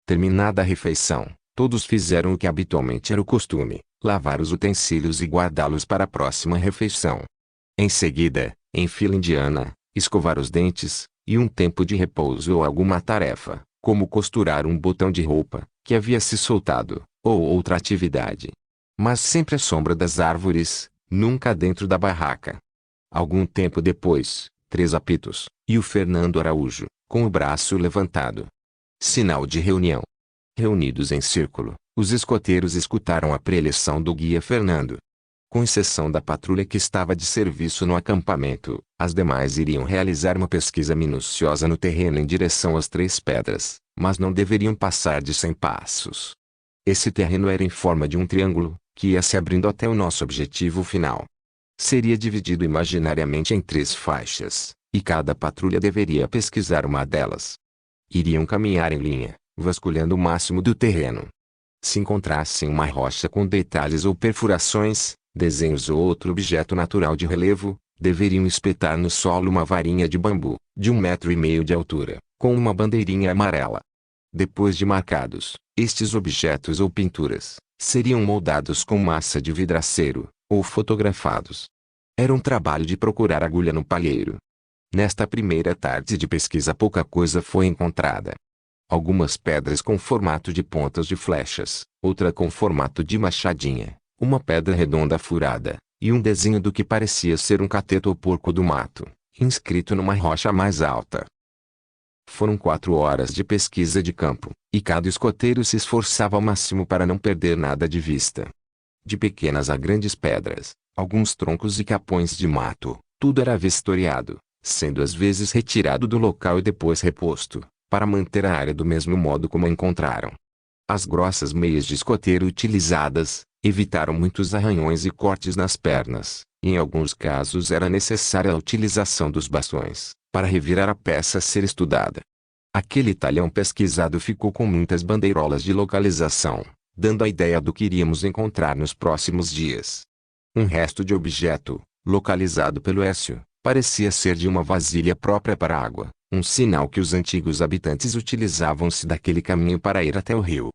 Terminada a refeição, todos fizeram o que habitualmente era o costume: lavar os utensílios e guardá-los para a próxima refeição. Em seguida, em fila indiana, escovar os dentes, e um tempo de repouso ou alguma tarefa, como costurar um botão de roupa, que havia se soltado, ou outra atividade. Mas sempre à sombra das árvores, nunca dentro da barraca. Algum tempo depois, 3 apitos, e o Fernando Araújo, com o braço levantado. Sinal de reunião. Reunidos em círculo, os escoteiros escutaram a preleção do guia Fernando. Com exceção da patrulha que estava de serviço no acampamento, as demais iriam realizar uma pesquisa minuciosa no terreno em direção às 3 pedras, mas não deveriam passar de 100 passos. Esse terreno era em forma de um triângulo, que ia se abrindo até o nosso objetivo final. Seria dividido imaginariamente em 3 faixas, e cada patrulha deveria pesquisar uma delas. Iriam caminhar em linha, vasculhando o máximo do terreno. Se encontrassem uma rocha com detalhes ou perfurações, desenhos ou outro objeto natural de relevo, deveriam espetar no solo uma varinha de bambu, de 1,5 metro de altura, com uma bandeirinha amarela. Depois de marcados, estes objetos ou pinturas, seriam moldados com massa de vidraceiro, ou fotografados. Era um trabalho de procurar agulha no palheiro. Nesta primeira tarde de pesquisa pouca coisa foi encontrada. Algumas pedras com formato de pontas de flechas, outra com formato de machadinha, uma pedra redonda furada, e um desenho do que parecia ser um cateto ou porco do mato, inscrito numa rocha mais alta. Foram 4 horas de pesquisa de campo, e cada escoteiro se esforçava ao máximo para não perder nada de vista. De pequenas a grandes pedras, alguns troncos e capões de mato, tudo era vistoriado, sendo às vezes retirado do local e depois reposto, para manter a área do mesmo modo como a encontraram. As grossas meias de escoteiro utilizadas, evitaram muitos arranhões e cortes nas pernas, e em alguns casos era necessária a utilização dos bastões, para revirar a peça a ser estudada. Aquele talhão pesquisado ficou com muitas bandeirolas de localização, dando a ideia do que iríamos encontrar nos próximos dias. Um resto de objeto, localizado pelo Écio, parecia ser de uma vasilha própria para água, um sinal que os antigos habitantes utilizavam-se daquele caminho para ir até o rio.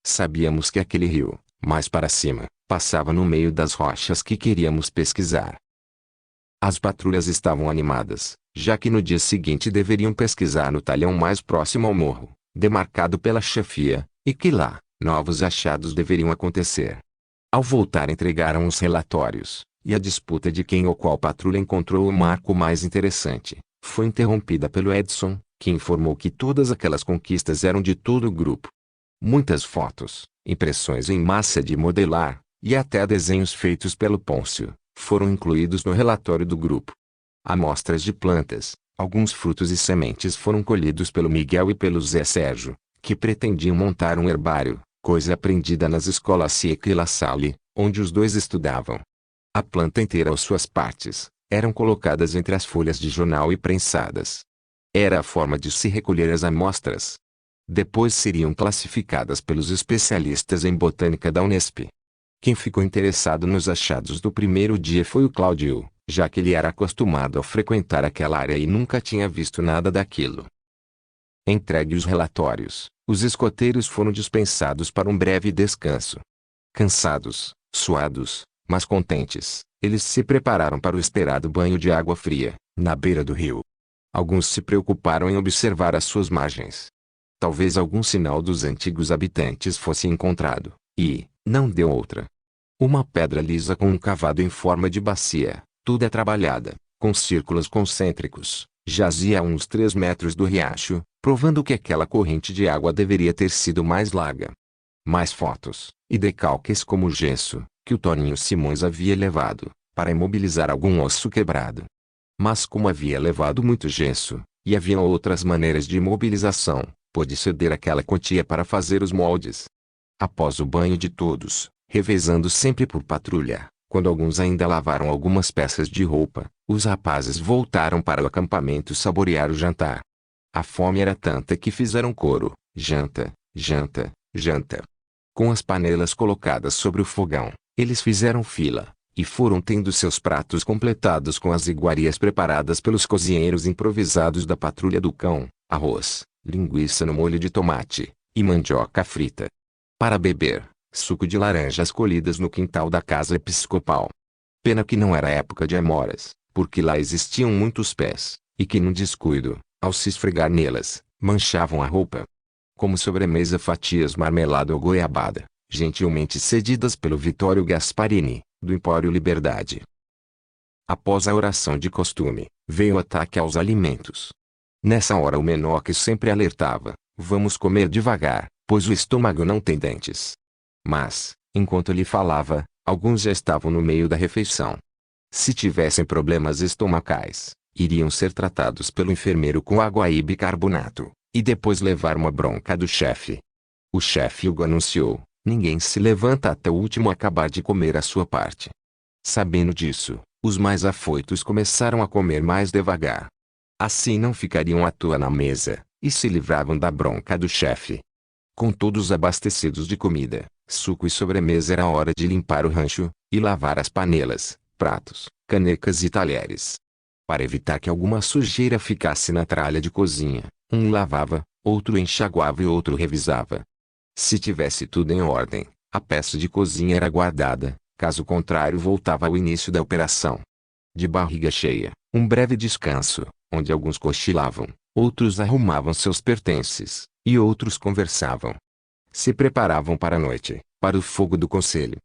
Sabíamos que aquele rio, mais para cima, passava no meio das rochas que queríamos pesquisar. As patrulhas estavam animadas, já que no dia seguinte deveriam pesquisar no talhão mais próximo ao morro, demarcado pela chefia, e que lá, novos achados deveriam acontecer. Ao voltar entregaram os relatórios, e a disputa de quem ou qual patrulha encontrou o marco mais interessante, foi interrompida pelo Edson, que informou que todas aquelas conquistas eram de todo o grupo. Muitas fotos, impressões em massa de modelar, e até desenhos feitos pelo Pôncio, foram incluídos no relatório do grupo. Amostras de plantas, alguns frutos e sementes foram colhidos pelo Miguel e pelo Zé Sérgio, que pretendiam montar um herbário, coisa aprendida nas escolas Seca e La Salle, onde os dois estudavam. A planta inteira ou suas partes, eram colocadas entre as folhas de jornal e prensadas. Era a forma de se recolher as amostras. Depois seriam classificadas pelos especialistas em botânica da Unesp. Quem ficou interessado nos achados do primeiro dia foi o Cláudio, já que ele era acostumado a frequentar aquela área e nunca tinha visto nada daquilo. Entregue os relatórios, os escoteiros foram dispensados para um breve descanso. Cansados, suados, mas contentes, eles se prepararam para o esperado banho de água fria, na beira do rio. Alguns se preocuparam em observar as suas margens. Talvez algum sinal dos antigos habitantes fosse encontrado, e não deu outra. Uma pedra lisa com um cavado em forma de bacia, toda trabalhada, com círculos concêntricos, jazia a uns 3 metros do riacho, provando que aquela corrente de água deveria ter sido mais larga. Mais fotos, e decalques como gesso, que o Toninho Simões havia levado, para imobilizar algum osso quebrado. Mas como havia levado muito gesso, e havia outras maneiras de imobilização, pôde ceder aquela quantia para fazer os moldes. Após o banho de todos, revezando sempre por patrulha, quando alguns ainda lavaram algumas peças de roupa, os rapazes voltaram para o acampamento saborear o jantar. A fome era tanta que fizeram coro: janta, janta, janta. Com as panelas colocadas sobre o fogão, eles fizeram fila, e foram tendo seus pratos completados com as iguarias preparadas pelos cozinheiros improvisados da patrulha do cão: arroz, linguiça no molho de tomate, e mandioca frita. Para beber, suco de laranjas colhidas no quintal da casa episcopal. Pena que não era época de amoras, porque lá existiam muitos pés, e que num descuido, ao se esfregar nelas, manchavam a roupa. Como sobremesa fatias marmelada ou goiabada, gentilmente cedidas pelo Vittorio Gasparini, do Empório Liberdade. Após a oração de costume, veio o ataque aos alimentos. Nessa hora o Menoque sempre alertava: vamos comer devagar, pois o estômago não tem dentes. Mas, enquanto ele falava, alguns já estavam no meio da refeição. Se tivessem problemas estomacais, iriam ser tratados pelo enfermeiro com água e bicarbonato, e depois levar uma bronca do chefe. O chefe Hugo anunciou: ninguém se levanta até o último acabar de comer a sua parte. Sabendo disso, os mais afoitos começaram a comer mais devagar. Assim não ficariam à toa na mesa, e se livravam da bronca do chefe. Com todos abastecidos de comida, suco e sobremesa, era hora de limpar o rancho, e lavar as panelas, pratos, canecas e talheres. Para evitar que alguma sujeira ficasse na tralha de cozinha, um lavava, outro enxaguava e outro revisava. Se tivesse tudo em ordem, a peça de cozinha era guardada, caso contrário voltava ao início da operação. De barriga cheia, um breve descanso, onde alguns cochilavam, outros arrumavam seus pertences, e outros conversavam. Se preparavam para a noite, para o fogo do conselho.